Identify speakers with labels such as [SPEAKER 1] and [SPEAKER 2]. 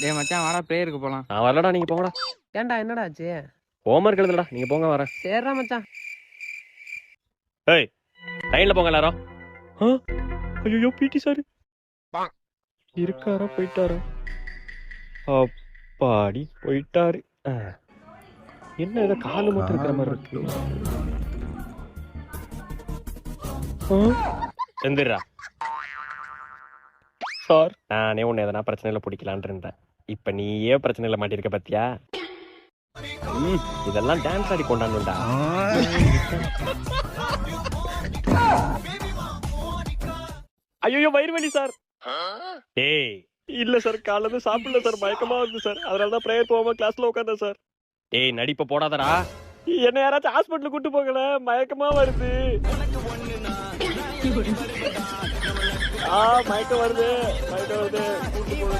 [SPEAKER 1] டேய் மச்சான் வாடா பிரேயருக்கு போலாம்.
[SPEAKER 2] நான் வரலடா, நீங்க போங்கடா.
[SPEAKER 3] ஏன்டா என்னடா ஆச்சு?
[SPEAKER 2] ஹோம்ஒர்க் எழுதுடா, நீங்க போங்க, வரேன்.
[SPEAKER 3] சரிடா மச்சான்.
[SPEAKER 2] ஏய் லைன்ல போங்க எல்லாரும். ஐயோ பிடி சார் இருக்காரா போயிட்டாரா? அப்பாடி போயிட்டாரு. என்ன ஏதோ காலு மட்டும் இருக்கிற மாதிரி இருக்கு. எந்திரா சார், நானே உன்னை எதனா பிரச்சனையில பிடிக்கலான் இருந்தேன். இப்ப நீயே பிரச்சனையில மாட்டிருக்க பத்தியா? இதெல்லாம் டான்ஸ் ஆடி கொண்டாண்டுடா. ஐயோ வயிறு வலி சார். டேய் இல்ல சார், காலைல சாப்பிடல சார், மயக்கமா வருது சார், அதனாலதான் பிரேயர் போகாம கிளாஸ்ல உட்காந்தேன் சார். டேய் நடிப்ப போடாதடா, என்ன யாராச்சும் ஹாஸ்பிட்டல் கூட்டு போகல, மயக்கமா வருது. மயக்கம் வருது, கூட்டு போக